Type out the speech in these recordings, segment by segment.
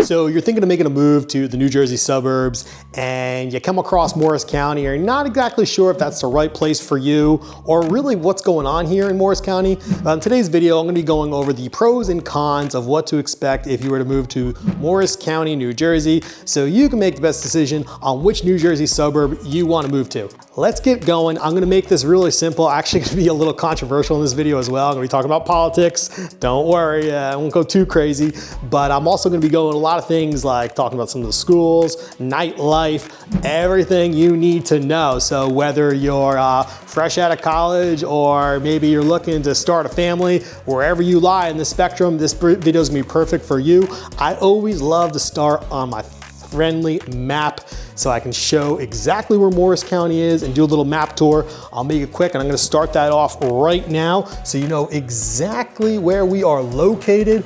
So you're thinking of making a move to the New Jersey suburbs and you come across Morris County, you're not exactly sure if that's the right place for you or really what's going on here in Morris County. In today's video, I'm gonna be going over the pros and cons of what to expect if you were to move to Morris County, New Jersey, so you can make the best decision on which New Jersey suburb you wanna move to. Let's get going. I'm gonna make this really simple. Actually gonna be a little controversial in this video as well. I'm gonna be talking about politics. Don't worry, I won't go too crazy, but I'm also gonna be going a lot of things like talking about some of the schools, nightlife, everything you need to know. So whether you're fresh out of college or maybe you're looking to start a family, wherever you lie in the spectrum, this video is gonna be perfect for you. I always love to start on my friendly map so I can show exactly where Morris County is and do a little map tour. I'll make it quick and I'm gonna start that off right now so you know exactly where we are located.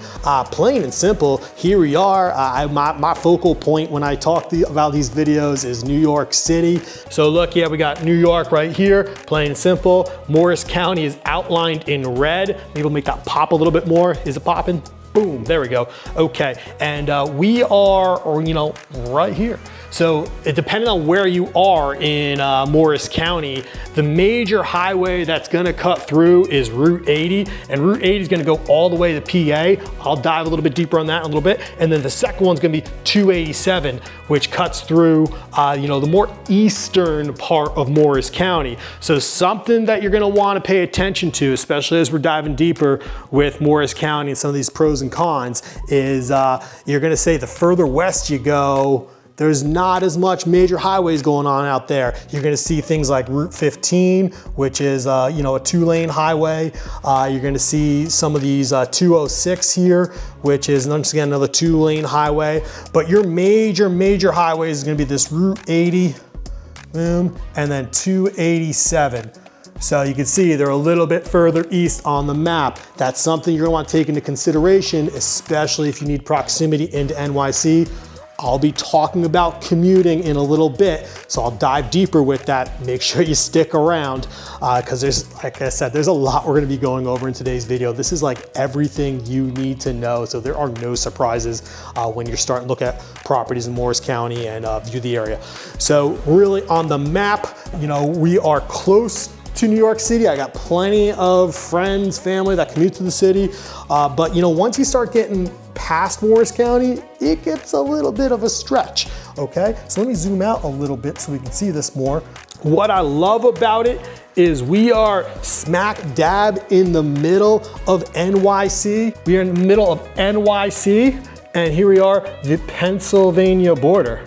Plain and simple, here we are. My focal point when I talk about these videos is New York City. So look, yeah, we got New York right here, plain and simple. Morris County is outlined in red. Maybe we'll make that pop a little bit more. Is it popping? Boom, there we go. Okay, and we are, right here. So depending on where you are in Morris County, the major highway that's gonna cut through is Route 80, and Route 80 is gonna go all the way to PA. I'll dive a little bit deeper on that in a little bit. And then the second one's gonna be 287, which cuts through the more eastern part of Morris County. So something that you're gonna wanna pay attention to, especially as we're diving deeper with Morris County and some of these pros and cons, is you're gonna say the further west you go, there's not as much major highways going on out there. You're gonna see things like Route 15, which is a 2-lane highway. You're gonna see some of these 206 here, which is once again another 2-lane highway. But your major highways is gonna be this Route 80, boom, and then 287. So you can see they're a little bit further east on the map. That's something you're gonna want to take into consideration, especially if you need proximity into NYC. I'll be talking about commuting in a little bit, so I'll dive deeper with that. Make sure you stick around, because there's, like I said, there's a lot we're gonna be going over in today's video. This is like everything you need to know, so there are no surprises when you're starting to look at properties in Morris County and view the area. So really on the map, we are close to New York City. I got plenty of friends, family that commute to the city, but once you start getting past Morris County, it gets a little bit of a stretch, okay? So let me zoom out a little bit so we can see this more. What I love about it is we are smack dab in the middle of NYC. We are in the middle of NYC, and here we are, the Pennsylvania border.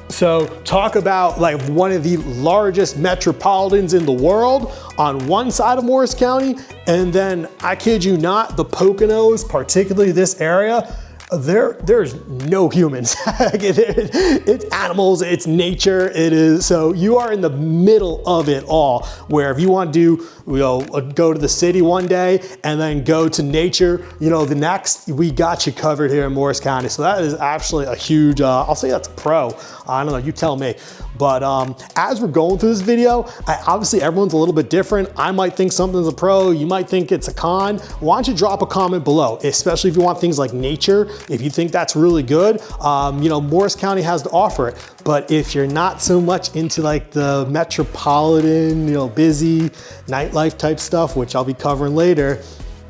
So talk about like one of the largest metropolitans in the world on one side of Morris County, and then I kid you not, the Poconos, particularly this area, there's no humans. It's animals, it's nature, it is. So you are in the middle of it all, where if you want to do, go to the city one day and then go to nature, the next, we got you covered here in Morris County. So that is actually a huge, I'll say that's a pro. I don't know, you tell me. But as we're going through this video, obviously everyone's a little bit different. I might think something's a pro, you might think it's a con. Why don't you drop a comment below, especially if you want things like nature, if you think that's really good. Morris County has to offer it. But if you're not so much into like the metropolitan, busy nightlife type stuff, which I'll be covering later,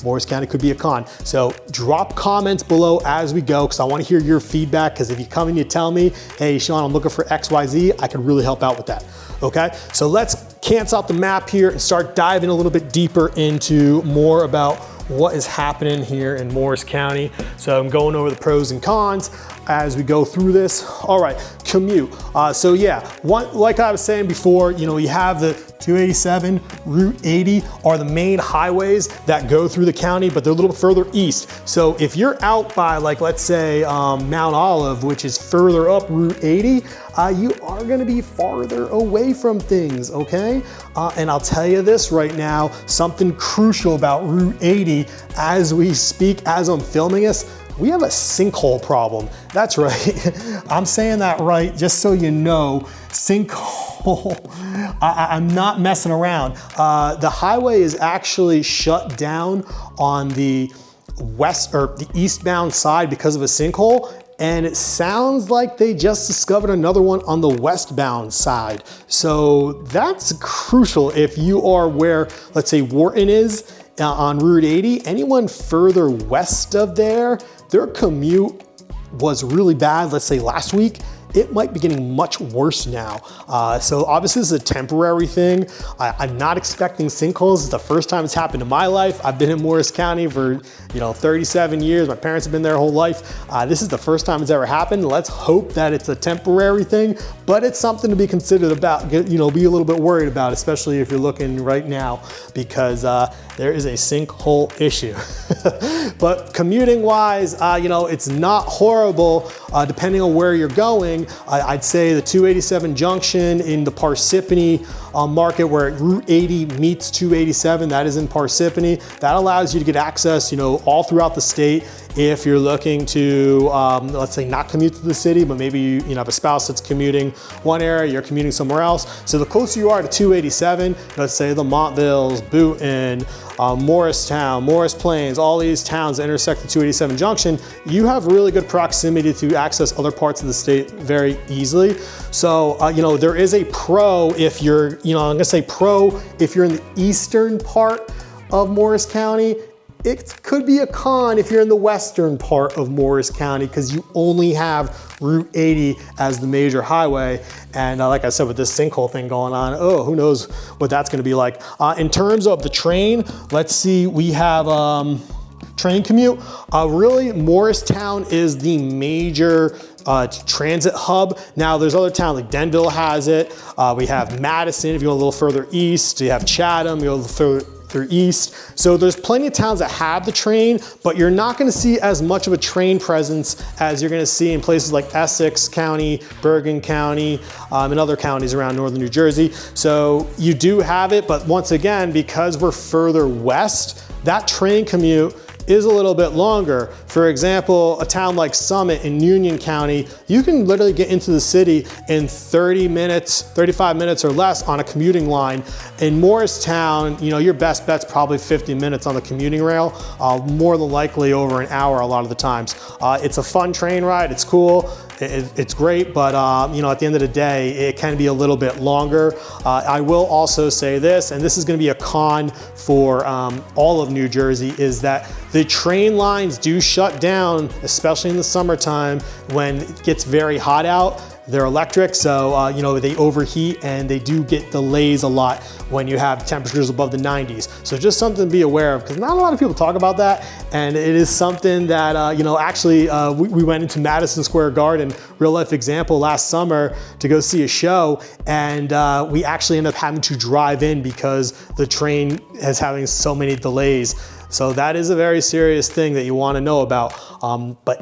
Morris County could be a con. So drop comments below as we go, because I want to hear your feedback, because if you come and you tell me, hey, Sean, I'm looking for XYZ, I can really help out with that. Okay, so let's cancel out the map here and start diving a little bit deeper into more about what is happening here in Morris County. So I'm going over the pros and cons as we go through this. All right, commute. So yeah, like I was saying before, you have the 287, Route 80 are the main highways that go through the county, but they're a little further east. So if you're out by, like, let's say Mount Olive, which is further up Route 80, you are gonna be farther away from things, okay? And I'll tell you this right now, something crucial about Route 80 as we speak, as I'm filming this, we have a sinkhole problem. That's right, I'm saying that right, just so you know, sinkhole. I'm not messing around. The highway is actually shut down on the west or the eastbound side because of a sinkhole. and it sounds like they just discovered another one on the westbound side. So that's crucial if you are where, let's say, Wharton is on Route 80. Anyone further west of there, their commute was really bad, let's say last week. It might be getting much worse now. So obviously this is a temporary thing. I'm not expecting sinkholes. It's the first time it's happened in my life. I've been in Morris County for 37 years. My parents have been there their whole life. This is the first time it's ever happened. Let's hope that it's a temporary thing, but it's something to be considered about, be a little bit worried about, especially if you're looking right now, because there is a sinkhole issue. But commuting wise, it's not horrible depending on where you're going. I'd say the 287 junction in the Parsippany market where Route 80 meets 287, that is in Parsippany. That allows you to get access, all throughout the state. If you're looking to, let's say, not commute to the city, but maybe you have a spouse that's commuting one area, you're commuting somewhere else. So the closer you are to 287, let's say the Montvilles, Boonton, Morristown, Morris Plains, all these towns that intersect the 287 junction, you have really good proximity to access other parts of the state very easily. So, there is a pro if you're, I'm gonna say pro if you're in the eastern part of Morris County. It could be a con if you're in the western part of Morris County because you only have Route 80 as the major highway. And like I said, with this sinkhole thing going on, who knows what that's gonna be like. In terms of the train, let's see, we have train commute. Really, Morristown is the major transit hub. Now there's other towns like Denville has it. We have Madison if you go a little further east. You have Chatham, you go a little further east. So there's plenty of towns that have the train, but you're not gonna see as much of a train presence as you're gonna see in places like Essex County, Bergen County, and other counties around northern New Jersey. So you do have it, but once again, because we're further west, that train commute is a little bit longer. For example, a town like Summit in Union County, you can literally get into the city in 30 minutes, 35 minutes or less on a commuting line. In Morristown, your best bet's probably 50 minutes on the commuting rail, more than likely over an hour a lot of the times. It's a fun train ride, it's cool. It's great, but at the end of the day, it can be a little bit longer. I will also say this, and this is gonna be a con for all of New Jersey, is that the train lines do shut down, especially in the summertime when it gets very hot out. They're electric, so they overheat and they do get delays a lot when you have temperatures above the 90s. So just something to be aware of, because not a lot of people talk about that, and it is something that, actually we went into Madison Square Garden, real life example, last summer to go see a show, and we actually ended up having to drive in because the train is having so many delays. So that is a very serious thing that you want to know about. But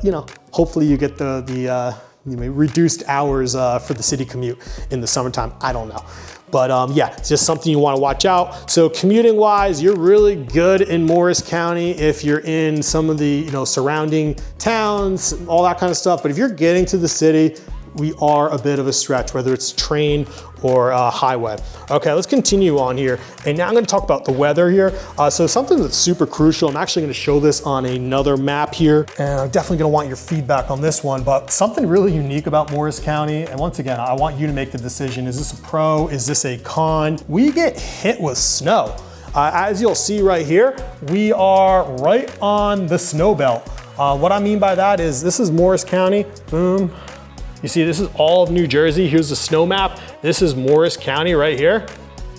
hopefully you get the reduced hours for the city commute in the summertime. I don't know. But yeah, it's just something you want to watch out. So commuting wise, you're really good in Morris County if you're in some of the surrounding towns, all that kind of stuff. But if you're getting to the city, we are a bit of a stretch, whether it's train or highway. Okay, let's continue on here. And now I'm gonna talk about the weather here. So something that's super crucial, I'm actually gonna show this on another map here, and I'm definitely gonna want your feedback on this one, but something really unique about Morris County, and once again, I want you to make the decision, is this a pro, is this a con? We get hit with snow. As you'll see right here, we are right on the snow belt. What I mean by that is, this is Morris County, boom. You see, this is all of New Jersey. Here's the snow map. This is Morris County right here.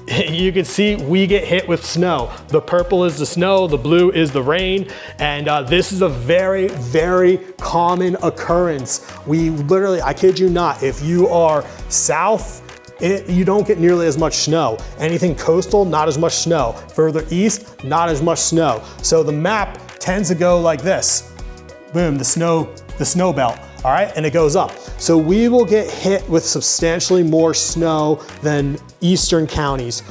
You can see we get hit with snow. The purple is the snow, the blue is the rain, and this is a very, very common occurrence. We literally, I kid you not, if you are south, you don't get nearly as much snow. Anything coastal, not as much snow. Further east, not as much snow. So the map tends to go like this. Boom, the snow belt. All right, and it goes up. So we will get hit with substantially more snow than eastern counties.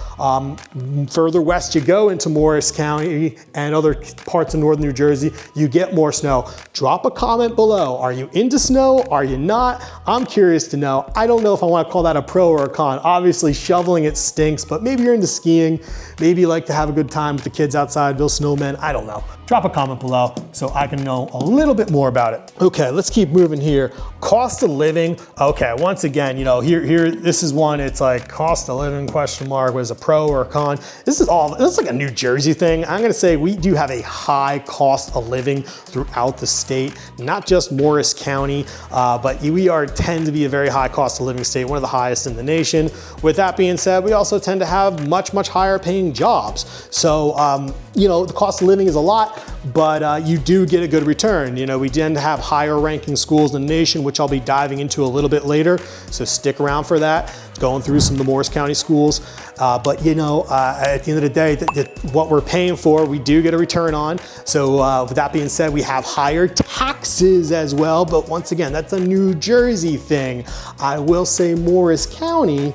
Further west you go into Morris County and other parts of northern New Jersey, you get more snow. Drop a comment below. Are you into snow? Are you not? I'm curious to know. I don't know if I want to call that a pro or a con. Obviously shoveling it stinks, but maybe you're into skiing. Maybe you like to have a good time with the kids outside, build snowmen. I don't know. Drop a comment below so I can know a little bit more about it. Okay, let's keep moving here. Cost of living. Okay, once again, you know, here, this is one, it's like cost of living question mark, was a pro or a con. This is like a New Jersey thing. I'm gonna say we do have a high cost of living throughout the state, not just Morris County, but we tend to be a very high cost of living state, one of the highest in the nation. With that being said, we also tend to have much higher paying jobs. So, you know, the cost of living is a lot, but you do get a good return. You know, we tend to have higher ranking schools in the nation, which I'll be diving into a little bit later. So stick around for that, going through some of the Morris County schools. But you know, at the end of the day, what we're paying for, we do get a return on. So with that being said, we have higher taxes as well. But once again, that's a New Jersey thing. I will say Morris County,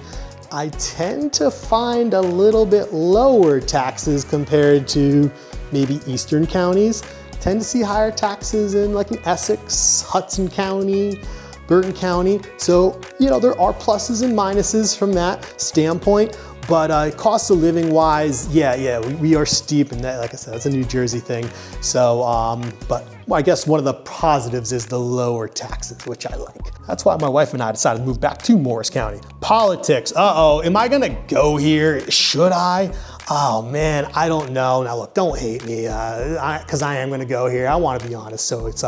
I tend to find a little bit lower taxes compared to maybe eastern counties. Tend to see higher taxes in like in Essex, Hudson County, Bergen County. So, you know, there are pluses and minuses from that standpoint, but cost of living wise, yeah, we are steep in that. Like I said, that's a New Jersey thing. So, but I guess one of the positives is the lower taxes, which I like. That's why my wife and I decided to move back to Morris County. Politics, am I gonna go here? Should I? Oh man, I don't know. Now look, don't hate me, because I am gonna go here. I wanna be honest, so it's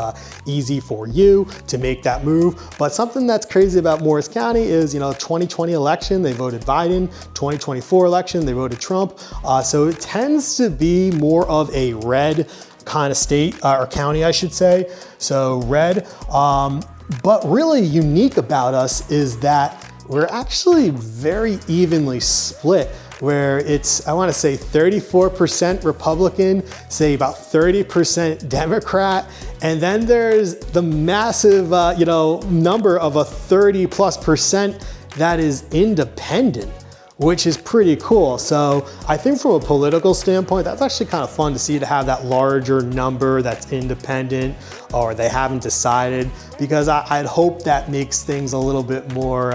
easy for you to make that move. But something that's crazy about Morris County is, you know, 2020 election, they voted Biden. 2024 election, they voted Trump. So it tends to be more of a red kind of state, or county, I should say. So red, but really unique about us is that we're actually very evenly split, where it's, I wanna say 34% Republican, say about 30% Democrat, and then there's the massive, you know, number of a 30+% that is independent, which is pretty cool. So I think from a political standpoint, that's actually kind of fun to see, to have that larger number that's independent or they haven't decided, because I'd hope that makes things a little bit more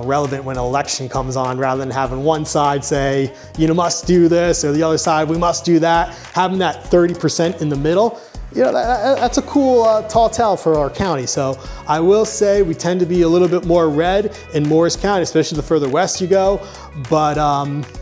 relevant when an election comes on, rather than having one side say, you know, must do this, or the other side, we must do that. Having that 30% in the middle, you know, that's a cool tall tale for our county. So I will say we tend to be a little bit more red in Morris County, especially the further west you go. But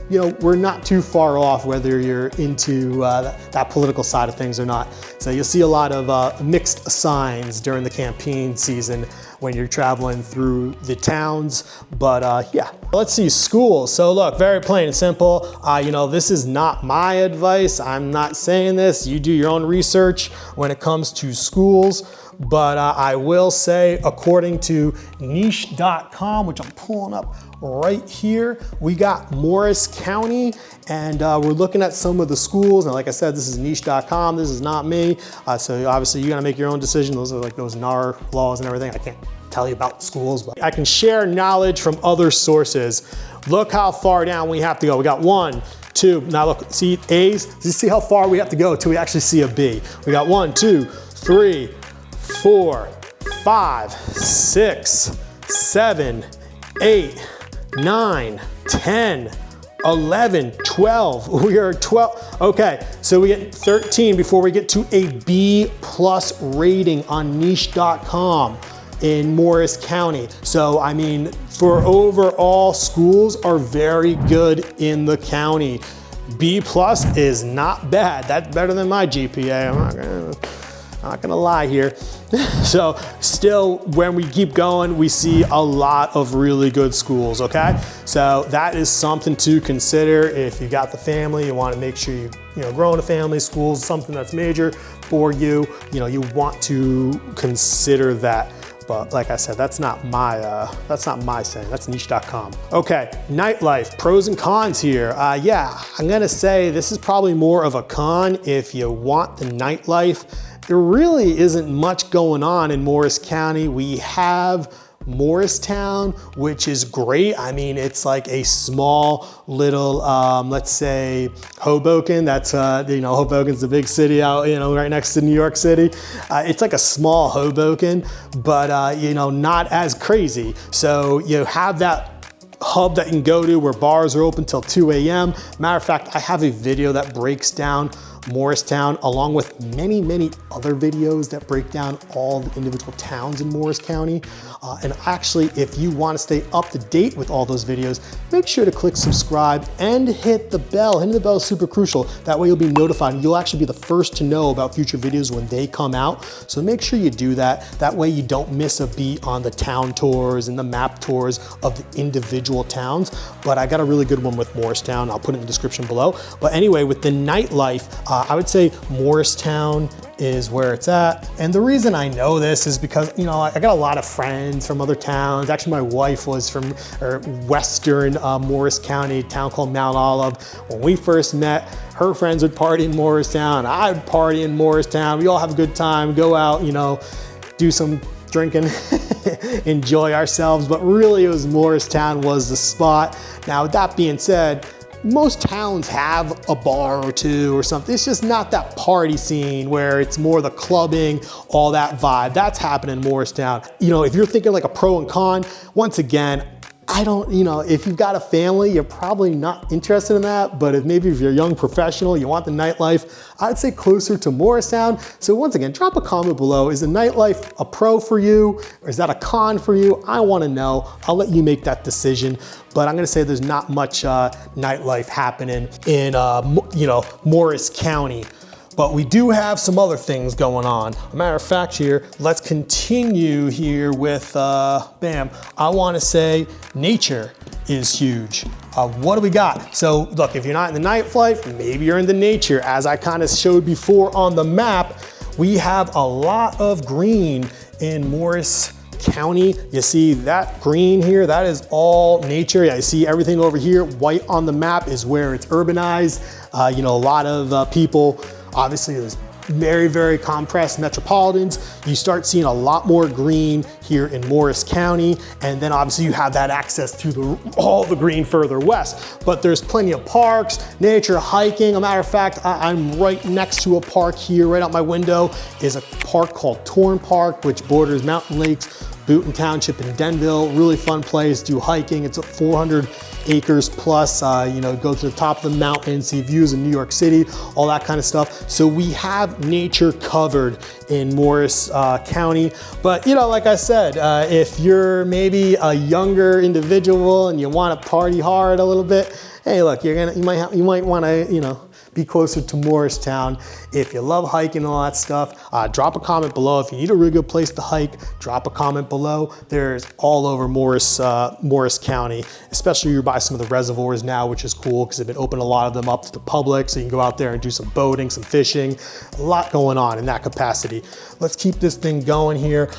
you know, we're not too far off whether you're into that political side of things or not. So you'll see a lot of mixed signs during the campaign season when you're traveling through the towns. But yeah, let's see, schools. So look, very plain and simple. You know, this is not my advice. I'm not saying this. You do your own research when it comes to schools. But I will say, according to niche.com, which I'm pulling up right here, we got Morris County, and we're looking at some of the schools. And like I said, this is niche.com, this is not me. So obviously you gotta make your own decision. Those are like those NAR laws and everything. I can't tell you about schools, but I can share knowledge from other sources. Look how far down we have to go. We got 1, 2, now look, see A's? You see how far we have to go until we actually see a B. We got 1, 2, 3, 4, 5, 6, 7, 8, 9, 10, 11, 12. We are 12. Okay, so we get 13 before we get to a B+ rating on niche.com in Morris County. So, I mean, for overall, schools are very good in the county. B+ is not bad. That's better than my GPA. I'm not gonna lie here. So still, when we keep going, we see a lot of really good schools, okay? So that is something to consider if you got the family, you wanna make sure you growing a family, schools, something that's major for you, you want to consider that. But like I said, that's not my saying, that's niche.com. Okay, nightlife, pros and cons here. Yeah, I'm gonna say this is probably more of a con if you want the nightlife. There really isn't much going on in Morris County. We have Morristown, which is great. I mean, it's like a small little, let's say Hoboken. That's, Hoboken's the big city out, right next to New York City. It's like a small Hoboken, but, not as crazy. So you have that hub that you can go to where bars are open till 2 a.m. Matter of fact, I have a video that breaks down Morristown, along with many, many other videos that break down all the individual towns in Morris County. And actually, if you want to stay up to date with all those videos, make sure to click subscribe and hit the bell. Hitting the bell is super crucial. That way you'll be notified and you'll actually be the first to know about future videos when they come out. So make sure you do that. That way you don't miss a beat on the town tours and the map tours of the individual towns. But I got a really good one with Morristown. I'll put it in the description below. But anyway, with the nightlife, I would say Morristown is where it's at. And the reason I know this is because, you know, I got a lot of friends from other towns. Actually, my wife was from western Morris County, a town called Mount Olive. When we first met, her friends would party in Morristown. I'd party in Morristown. We all have a good time, go out, you know, do some drinking, enjoy ourselves. But really, it was Morristown was the spot. Now, with that being said, most towns have a bar or two or something. It's just not that party scene where it's more the clubbing, all that vibe. That's happening in Morristown. You know, if you're thinking like a pro and con, once again, I don't, you know, if you've got a family, you're probably not interested in that. But if maybe if you're a young professional, you want the nightlife, I'd say closer to Morristown. So once again, drop a comment below. Is the nightlife a pro for you? Or is that a con for you? I want to know. I'll let you make that decision. But I'm going to say there's not much nightlife happening in, you know, Morris County. But we do have some other things going on. A matter of fact here, let's continue here with, bam, I wanna say nature is huge. What do we got? So look, if you're not in the nightlife, maybe you're in the nature. As I kind of showed before on the map, we have a lot of green in Morris County. You see that green here, that is all nature. Yeah, you see everything over here, white on the map is where it's urbanized. You know, a lot of people, obviously there's very, very compressed metropolitans. You start seeing a lot more green here in Morris County. And then obviously you have that access to all the green further west. But there's plenty of parks, nature, hiking. A matter of fact, I'm right next to a park here, right out my window is a park called Torn Park, which borders Mountain Lakes, Boonton Township in Denville. Really fun place, do hiking. It's 400 acres plus, you know, go to the top of the mountain, see views of New York City, all that kind of stuff. So we have nature covered in Morris County. But, you know, like I said, if you're maybe a younger individual and you want to party hard a little bit, hey, look, you might want to, you know, be closer to Morristown. If you love hiking and all that stuff, drop a comment below. If you need a really good place to hike, drop a comment below. There's all over Morris County, especially you're by some of the reservoirs now, which is cool because they've been opening a lot of them up to the public. So you can go out there and do some boating, some fishing, a lot going on in that capacity. Let's keep this thing going here.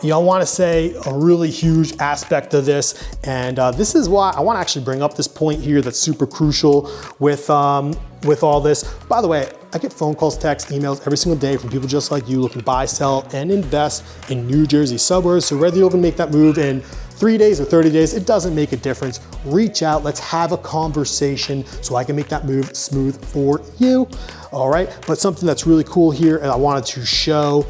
You know, I want to say a really huge aspect of this, and this is why I want to actually bring up this point here that's super crucial with all this. By the way, I get phone calls, texts, emails every single day from people just like you looking to buy, sell, and invest in New Jersey suburbs. So whether you're looking to make that move in 3 days or 30 days, it doesn't make a difference. Reach out, let's have a conversation so I can make that move smooth for you. All right, but something that's really cool here and I wanted to show,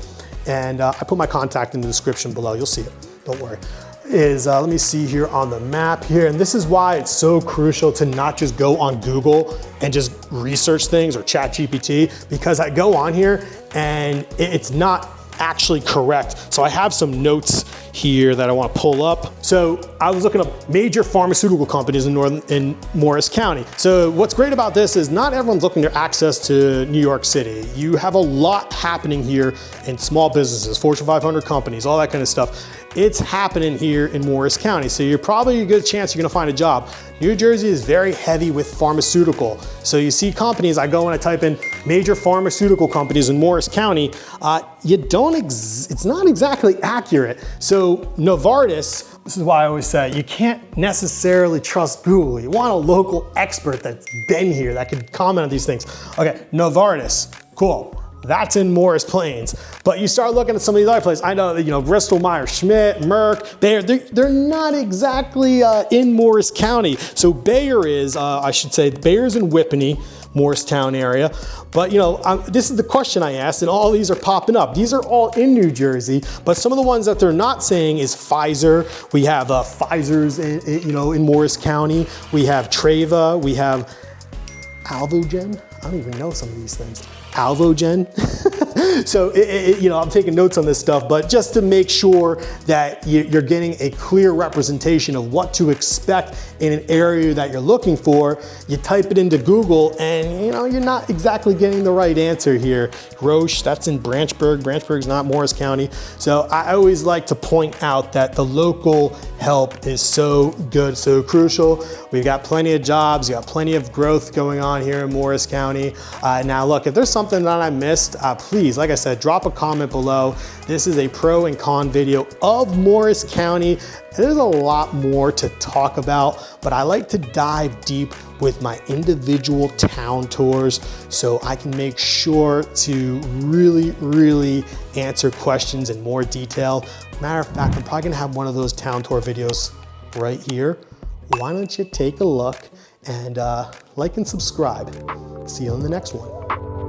and I put my contact in the description below, you'll see it, don't worry. Is, let me see here on the map here. And this is why it's so crucial to not just go on Google and just research things or ChatGPT, because I go on here and it's not actually correct. So I have some notes here that I want to pull up. So I was looking up major pharmaceutical companies in Morris County. So what's great about this is not everyone's looking to access to New York City. You have a lot happening here in small businesses, Fortune 500 companies, all that kind of stuff. It's happening here in Morris County. So you're probably a good chance you're gonna find a job. New Jersey is very heavy with pharmaceutical. So you see companies, I go and I type in major pharmaceutical companies in Morris County, it's not exactly accurate. So Novartis, this is why I always say, you can't necessarily trust Google. You want a local expert that's been here, that can comment on these things. Okay, Novartis, cool. That's in Morris Plains. But you start looking at some of these other places. I know that, you know, Bristol Myers Schmidt, Merck, they're not exactly in Morris County. So Bayer is, I should say, Bayer's in Whippany, Morristown area. But, you know, this is the question I asked, and all these are popping up. These are all in New Jersey, but some of the ones that they're not saying is Pfizer. We have Pfizer's, in Morris County. We have Treva. We have Alvogen. I don't even know some of these things. Alvogen. So, you know, I'm taking notes on this stuff, but just to make sure that you're getting a clear representation of what to expect in an area that you're looking for, you type it into Google and, you know, you're not exactly getting the right answer here. Roche, that's in Branchburg. Branchburg's not Morris County. So I always like to point out that the local help is so good, so crucial. We've got plenty of jobs, you got plenty of growth going on here in Morris County. Now look, if there's something that I missed, please, like I said, drop a comment below. This is a pro and con video of Morris County. There's a lot more to talk about, but I like to dive deep with my individual town tours so I can make sure to really answer questions in more detail. Matter of fact, I'm probably gonna have one of those town tour videos right here. Why don't you take a look and like and subscribe. See you on the next one.